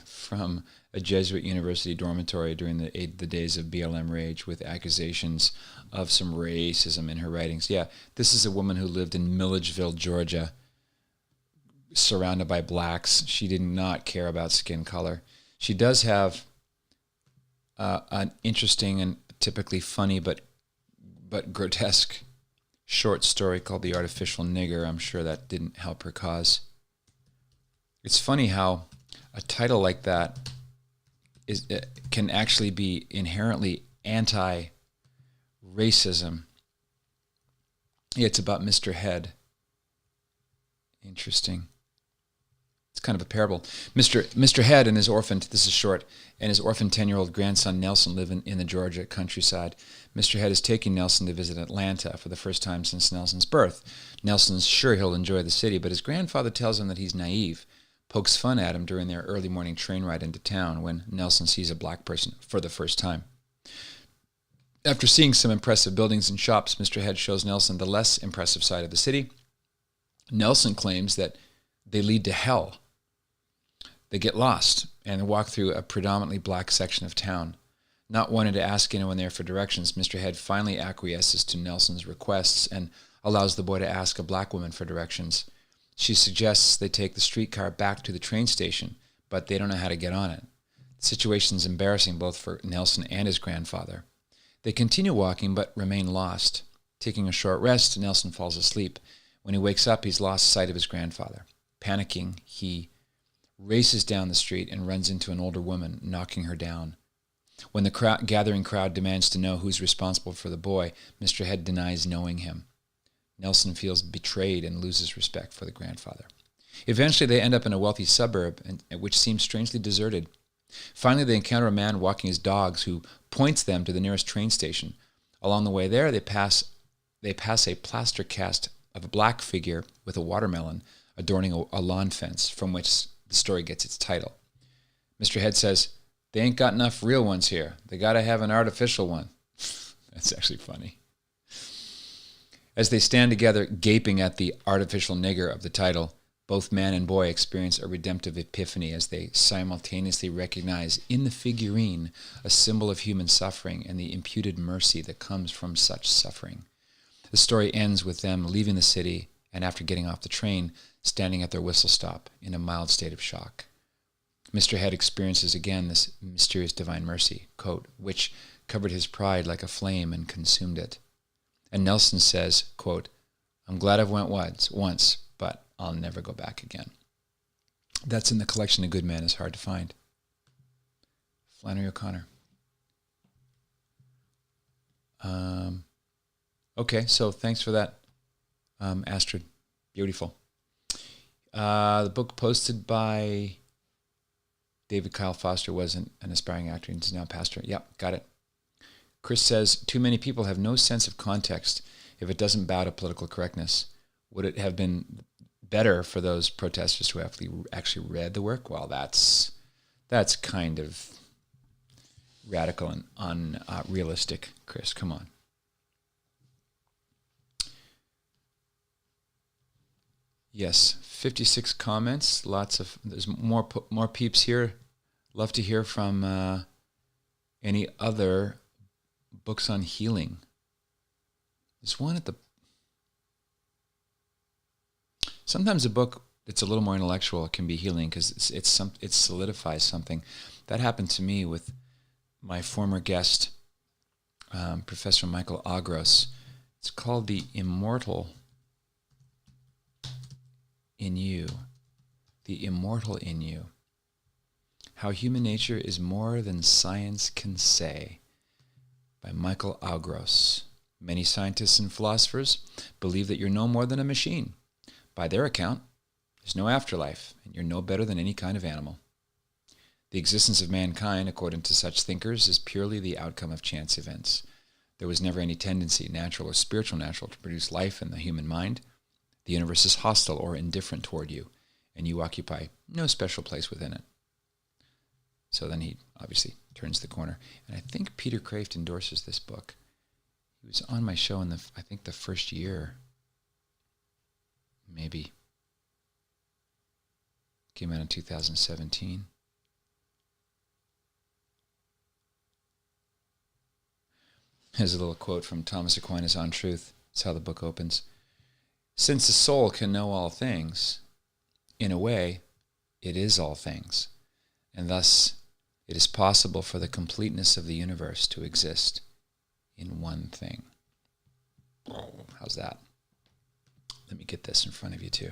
from a Jesuit university dormitory during the days of BLM rage with accusations of some racism in her writings. Yeah, this is a woman who lived in Milledgeville, Georgia, surrounded by blacks. She did not care about skin color. She does have an interesting and typically funny but grotesque short story called The Artificial Nigger. I'm sure that didn't help her cause. It's funny how a title like that can actually be inherently anti-racism. Yeah, it's about Mr. Head. Interesting. It's kind of a parable. Mr. Head and his orphaned, this is short, and his orphaned 10-year-old grandson Nelson live in the Georgia countryside. Mr. Head is taking Nelson to visit Atlanta for the first time since Nelson's birth. Nelson's sure he'll enjoy the city, but his grandfather tells him that he's naive, pokes fun at him during their early morning train ride into town when Nelson sees a black person for the first time. After seeing some impressive buildings and shops, Mr. Head shows Nelson the less impressive side of the city. Nelson claims that they lead to hell. They get lost and walk through a predominantly black section of town. Not wanting to ask anyone there for directions, Mr. Head finally acquiesces to Nelson's requests and allows the boy to ask a black woman for directions. She suggests they take the streetcar back to the train station, but they don't know how to get on it. The situation's embarrassing both for Nelson and his grandfather. They continue walking but remain lost. Taking a short rest, Nelson falls asleep. When he wakes up, he's lost sight of his grandfather. Panicking, he races down the street and runs into an older woman, knocking her down. When the gathering crowd demands to know who's responsible for the boy, Mr. Head denies knowing him. Nelson feels betrayed and loses respect for the grandfather. Eventually, they end up in a wealthy suburb, which seems strangely deserted. Finally, they encounter a man walking his dogs who points them to the nearest train station. Along the way there, they pass a plaster cast of a black figure with a watermelon adorning a lawn fence, from which the story gets its title. Mr. Head says, "They ain't got enough real ones here. They got to have an artificial one." That's actually funny. As they stand together, gaping at the artificial nigger of the title, both man and boy experience a redemptive epiphany as they simultaneously recognize in the figurine a symbol of human suffering and the imputed mercy that comes from such suffering. The story ends with them leaving the city and, after getting off the train, standing at their whistle stop in a mild state of shock. Mr. Head experiences again this mysterious divine mercy, quote, which covered his pride like a flame and consumed it. And Nelson says, quote, "I'm glad I went once, but I'll never go back again." That's in the collection A Good Man Is Hard to Find. Flannery O'Connor. Okay, so thanks for that, Astrid. Beautiful. The book posted by David Kyle Foster was an aspiring actor and is now a pastor. Yep, got it. Chris says, too many people have no sense of context if it doesn't bow to political correctness. Would it have been better for those protesters who actually read the work? Well, that's kind of radical and unrealistic, Chris. Come on. Yes, 56 comments. There's more peeps here. Love to hear from any other books on healing. There's one sometimes a book that's a little more intellectual can be healing because it solidifies something. That happened to me with my former guest, Professor Michael Agros. It's called The Immortal in You. The Immortal in You. How Human Nature is More Than Science Can Say, by Michael Agros. Many scientists and philosophers believe that you're no more than a machine. By their account, there's no afterlife, and you're no better than any kind of animal. The existence of mankind, according to such thinkers, is purely the outcome of chance events. There was never any tendency, natural or spiritual natural, to produce life in the human mind. The universe is hostile or indifferent toward you, and you occupy no special place within it. So then he obviously turns the corner. And I think Peter Kraft endorses this book. He was on my show in I think the first year. Maybe. Came out in 2017. Here's a little quote from Thomas Aquinas on Truth. That's how the book opens. Since the soul can know all things, in a way, it is all things, and thus it is possible for the completeness of the universe to exist in one thing. How's that? Let me get this in front of you too.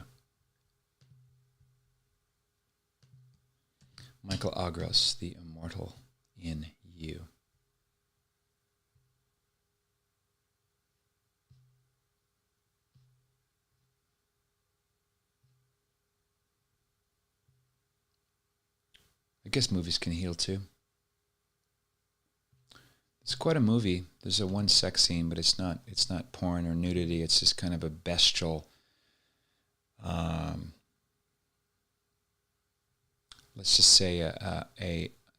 Michael Agros, The Immortal in You. I guess movies can heal too. It's quite a movie. There's one sex scene, but it's not porn or nudity. It's just kind of a bestial, let's just say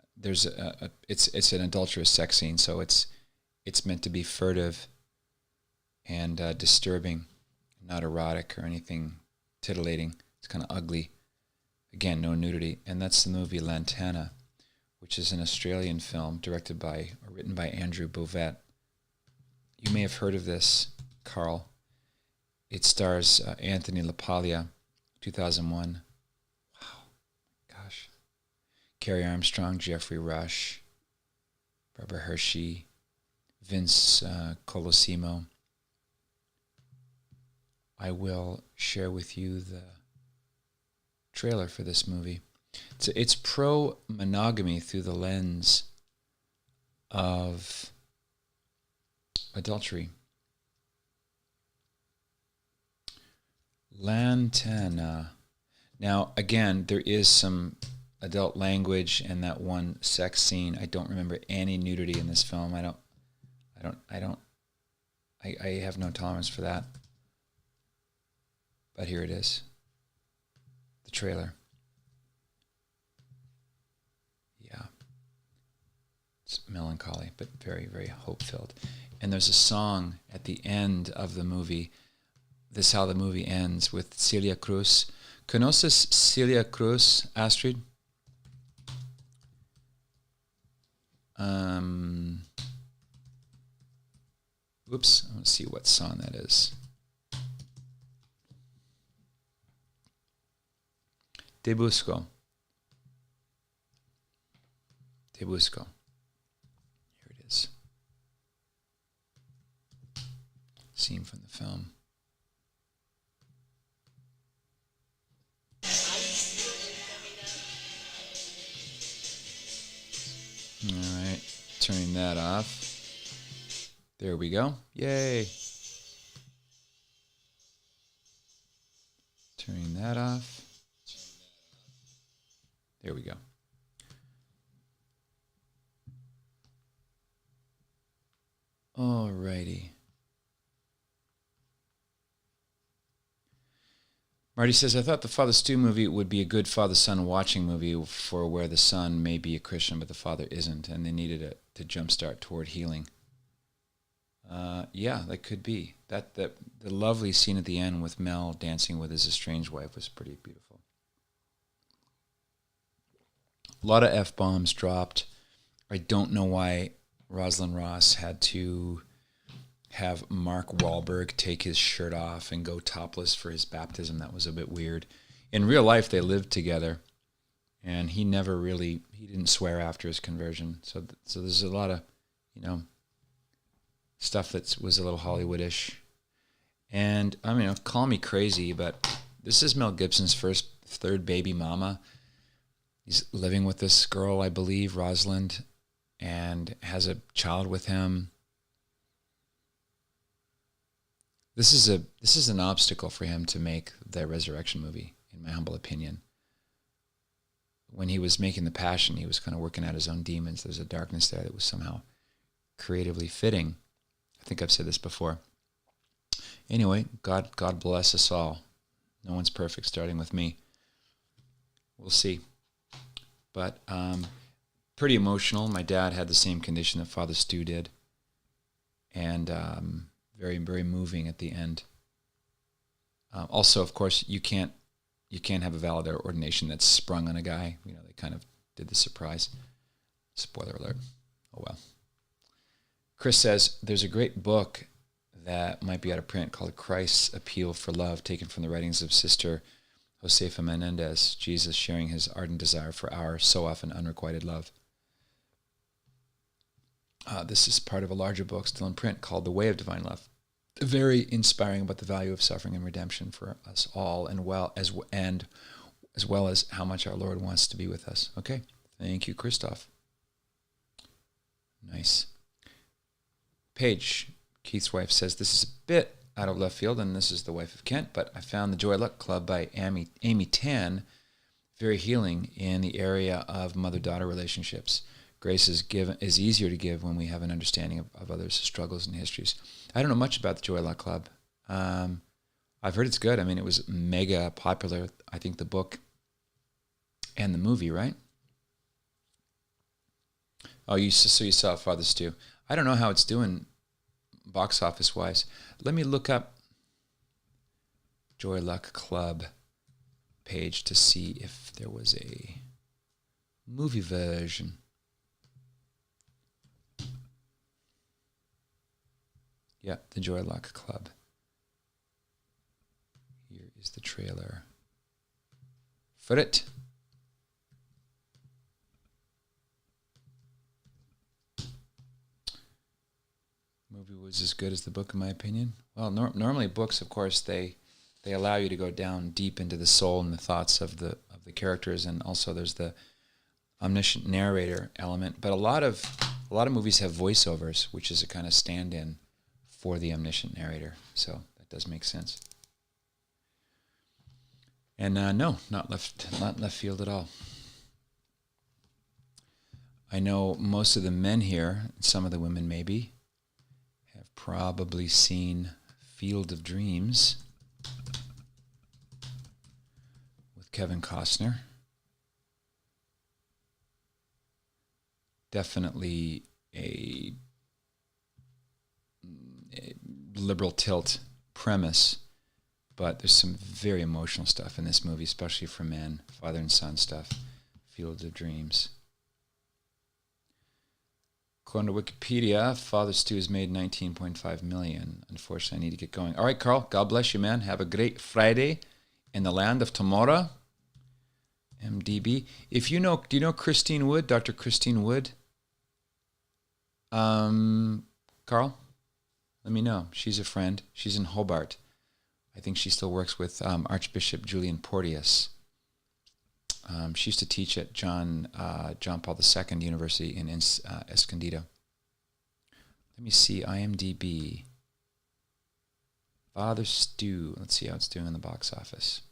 it's an adulterous sex scene, so it's meant to be furtive and disturbing, not erotic or anything titillating. It's kind of ugly. Again, no nudity. And that's the movie Lantana, which is an Australian film directed by or written by Andrew Bovet. You may have heard of this, Carl. It stars Anthony LaPaglia, 2001. Wow, gosh. Carrie Armstrong, Jeffrey Rush, Barbara Hershey, Vince Colosimo. I will share with you the trailer for this movie. It's pro-monogamy through the lens of adultery. Lantana. Now, again, there is some adult language and that one sex scene. I don't remember any nudity in this film. I have no tolerance for that. But here it is. The trailer. Yeah. It's melancholy, but very, very hope-filled. And there's a song at the end of the movie. This is how the movie ends, with Celia Cruz. ¿Conoces Celia Cruz, Astrid? Oops, I want to see what song that is. Te busco. Te busco. Here it is. Scene from the film. All right, turning that off. There we go. Yay. Turning that off. There we go. All righty. Marty says, I thought the Father Stu movie would be a good father-son watching movie for where the son may be a Christian, but the father isn't, and they needed it to jumpstart toward healing. Yeah, that could be. That the lovely scene at the end with Mel dancing with his estranged wife was pretty beautiful. A lot of F-bombs dropped. I don't know why Rosalind Ross had to have Mark Wahlberg take his shirt off and go topless for his baptism. That was a bit weird. In real life, they lived together, and he didn't swear after his conversion. So there's a lot of, stuff that was a little Hollywoodish. And, call me crazy, but this is Mel Gibson's third baby mama. He's living with this girl, I believe, Rosalind, and has a child with him. This is an obstacle for him to make the Resurrection movie, in my humble opinion. When he was making The Passion, he was kind of working out his own demons. There's a darkness there that was somehow creatively fitting. I think I've said this before. Anyway, God bless us all. No one's perfect, starting with me. We'll see. But pretty emotional. My dad had the same condition that Father Stu did. And very, very moving at the end. Also, of course, you can't have a valid ordination that's sprung on a guy. They kind of did the surprise. Spoiler alert. Oh well. Chris says, there's a great book that might be out of print called Christ's Appeal for Love, taken from the writings of Sister Josefa Menendez, Jesus sharing his ardent desire for our so often unrequited love. This is part of a larger book still in print called The Way of Divine Love. Very inspiring about the value of suffering and redemption for us all, as well as how much our Lord wants to be with us. Okay, thank you, Christoph. Nice. Paige, Keith's wife, says, this is a bit out of left field, and this is the wife of Kent, but I found the Joy Luck Club by Amy Tan very healing in the area of mother-daughter relationships. Grace is easier to give when we have an understanding of others' struggles and histories. I don't know much about the Joy Luck Club. I've heard it's good. It was mega popular, I think, the book and the movie, right? Oh, you saw Father Stu. I don't know how it's doing box office-wise. Let me look up Joy Luck Club page to see if there was a movie version. Yeah, the Joy Luck Club. Here is the trailer. For it. Movie was as good as the book, in my opinion. Well, normally books, of course, they allow you to go down deep into the soul and the thoughts of the characters, and also there's the omniscient narrator element. But a lot of movies have voiceovers, which is a kind of stand-in for the omniscient narrator. So that does make sense. And no, not left field at all. I know most of the men here, and some of the women maybe, have probably seen Field of Dreams with Kevin Costner. Definitely a liberal tilt premise, but there's some very emotional stuff in this movie, especially for men, father and son stuff. Field of Dreams. According to Wikipedia, Father Stu has made $19.5 million. Unfortunately, I need to get going. All right, Carl, God bless you, man. Have a great Friday in the land of tomorrow. MDB. If you know, do you know Christine Wood, Dr. Christine Wood? Carl, let me know. She's a friend. She's in Hobart. I think she still works with Archbishop Julian Porteous. She used to teach at John Paul II University in Escondido. Let me see, IMDb. Father Stu. Let's see how it's doing in the box office.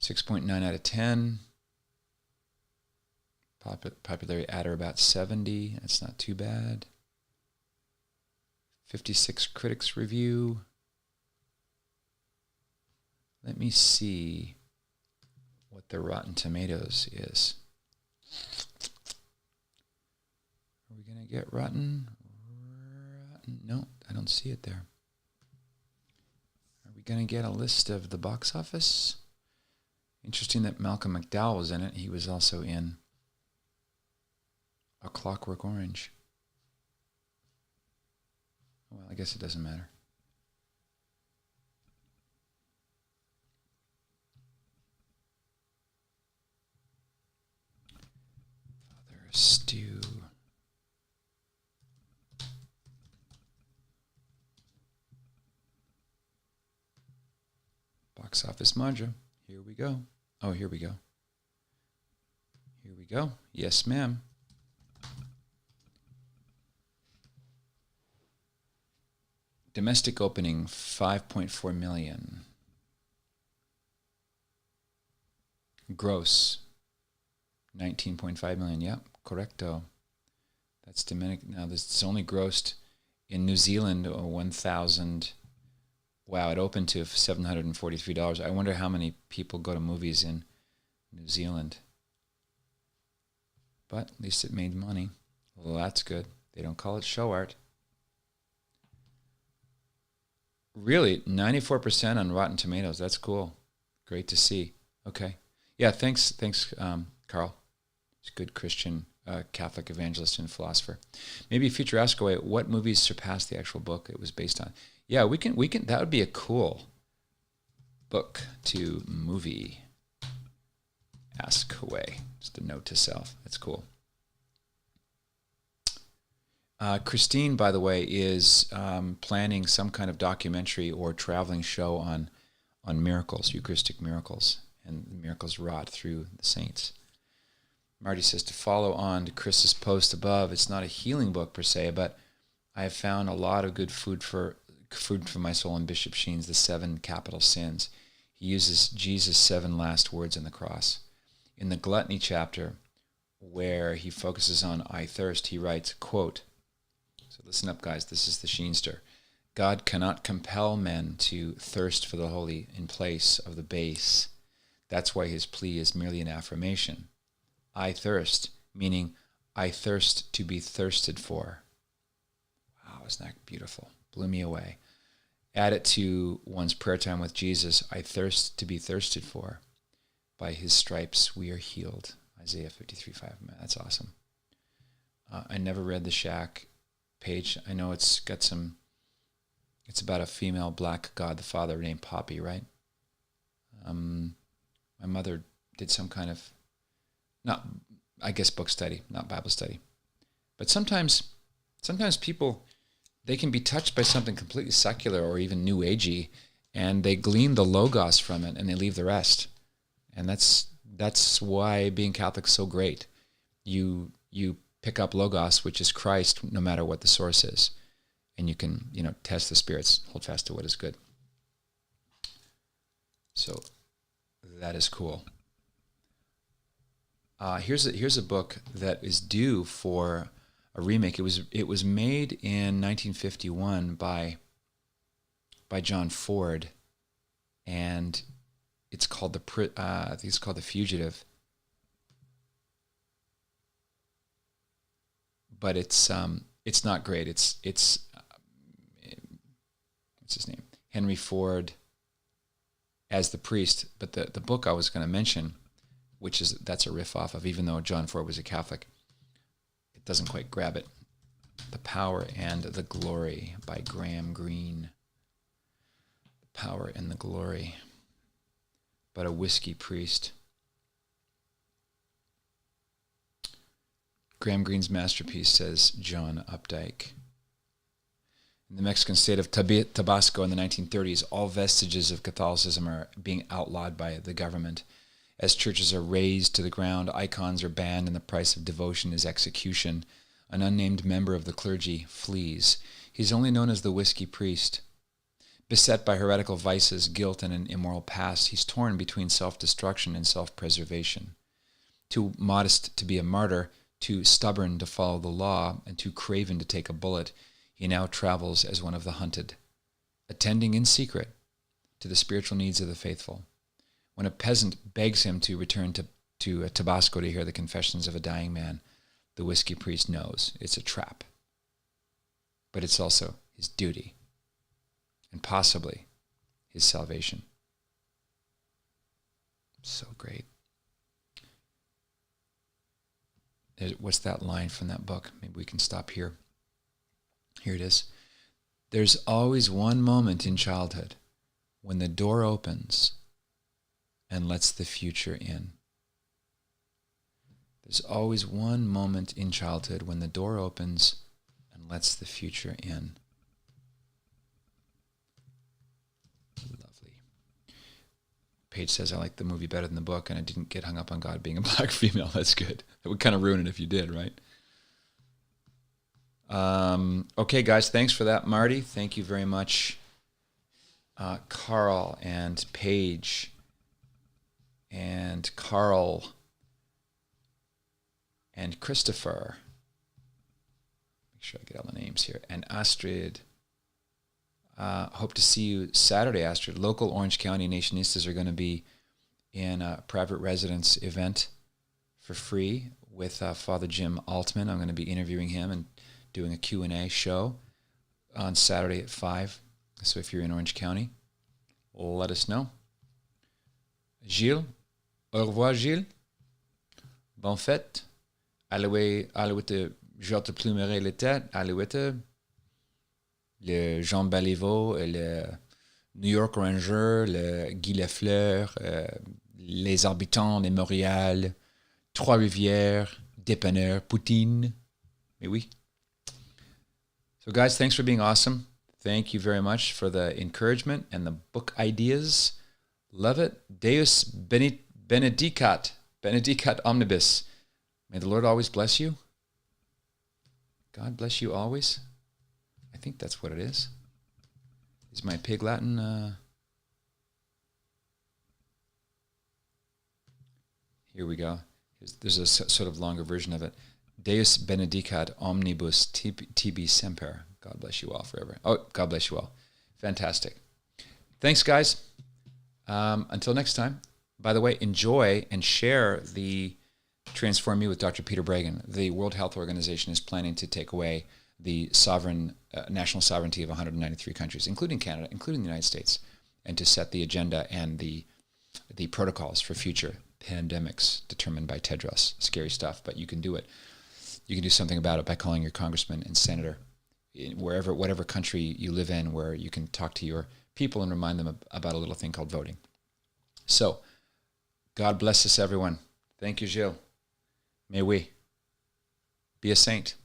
6.9 out of 10. Popularity at or about 70. That's not too bad. 56 critics review. Let me see what the Rotten Tomatoes is. Are we going to get Rotten? No, I don't see it there. Are we going to get a list of the box office? Interesting that Malcolm McDowell was in it. He was also in A Clockwork Orange. Well, I guess it doesn't matter. Father Stu. Box office mojo. Here we go. Oh, here we go. Here we go. Yes, ma'am. Domestic opening, 5.4 million. Gross, 19.5 million. Yep, correcto. That's Dominican. Now, it's only grossed in New Zealand 1,000. Wow, it opened to $743. I wonder how many people go to movies in New Zealand. But at least it made money. Well, that's good. They don't call it show art. Really, 94% on Rotten Tomatoes. That's cool. Great to see. Okay. Yeah, thanks, Carl. He's a good Christian Catholic evangelist and philosopher. Maybe a future Ask Away, what movies surpassed the actual book it was based on? Yeah, we can. That would be a cool book to movie. Ask Away. Just a note to self. That's cool. Christine, by the way, is planning some kind of documentary or traveling show on miracles, Eucharistic miracles, and miracles wrought through the saints. Marty says to follow on to Chris's post above. It's not a healing book per se, but I have found a lot of good food for my soul in Bishop Sheen's The 7 Capital Sins. He uses Jesus' 7 last words on the cross. In the Gluttony chapter, where he focuses on I thirst, he writes, quote, so listen up, guys. This is the Sheenster. God cannot compel men to thirst for the holy in place of the base. That's why his plea is merely an affirmation. I thirst, meaning I thirst to be thirsted for. Wow, isn't that beautiful? Blew me away. Add it to one's prayer time with Jesus. I thirst to be thirsted for. By his stripes we are healed. Isaiah 53:5. Man, that's awesome. I never read the Shack page. I know it's got some, it's about a female black God the Father named Poppy, right? My mother did some kind of, not, I guess book study, not Bible study. But sometimes people, they can be touched by something completely secular or even new agey, and they glean the logos from it and they leave the rest. And that's why being Catholic is so great. You pick up logos, which is Christ, no matter what the source is. And you can, test the spirits, hold fast to what is good. So that is cool. Here's a book that is due for a remake. It was made in 1951 by John Ford, and it's called I think it's called The Fugitive. But it's not great. It's what's his name? Henry Ford as the priest. But the book I was going to mention, that's a riff off of, even though John Ford was a Catholic, it doesn't quite grab it. The Power and the Glory by Graham Greene. The Power and the Glory. But a whiskey priest. Graham Greene's masterpiece, says John Updike. In the Mexican state of Tabasco in the 1930s, all vestiges of Catholicism are being outlawed by the government. As churches are razed to the ground, icons are banned, and the price of devotion is execution. An unnamed member of the clergy flees. He's only known as the whiskey priest. Beset by heretical vices, guilt, and an immoral past, he's torn between self-destruction and self-preservation. Too modest to be a martyr, too stubborn to follow the law, and too craven to take a bullet, he now travels as one of the hunted, attending in secret to the spiritual needs of the faithful. When a peasant begs him to return to Tabasco to hear the confessions of a dying man, the whiskey priest knows it's a trap. But it's also his duty, and possibly his salvation. So great. What's that line from that book? Maybe we can stop here. Here it is. There's always one moment in childhood when the door opens and lets the future in. There's always one moment in childhood when the door opens and lets the future in. Lovely. Paige says, I like the movie better than the book, and I didn't get hung up on God being a black female. That's good. That would kind of ruin it if you did, right? Okay, guys, thanks for that, Marty. Thank you very much, Carl and Paige and Carl and Christopher. Make sure I get all the names here. And Astrid. Hope to see you Saturday, Astrid. Local Orange County Nationistas are going to be in a private residence event for free with Father Jim Altman. I'm going to be interviewing him and doing a Q&A show on Saturday at 5. So if you're in Orange County, let us know. Gilles, au revoir, Gilles. Bonne fête. Alouette, je te plumerai les têtes. Alouette, le Jean Baliveau, le New York Ranger, le Guy Lafleur, les Habitants de Montréal, Trois-Rivières, Dépanneur, Poutine. Mais oui. So guys, thanks for being awesome. Thank you very much for the encouragement and the book ideas. Love it. Deus benedicat. Benedicat omnibus. May the Lord always bless you. God bless you always. I think that's what it is. Is my Pig Latin... Here we go. There's a sort of longer version of it. Deus benedicat omnibus tibi semper. God bless you all forever. Oh, God bless you all. Fantastic. Thanks, guys. Until next time. By the way, enjoy and share the Transform Me with Dr. Peter Bregan. The World Health Organization is planning to take away the national sovereignty of 193 countries, including Canada, including the United States, and to set the agenda and the protocols for future pandemics determined by Tedros. Scary stuff, but you can do it. You can do something about it by calling your congressman and senator, whatever country you live in, where you can talk to your people and remind them about a little thing called voting. So, God bless us, everyone. Thank you, Gilles. May we be a saint.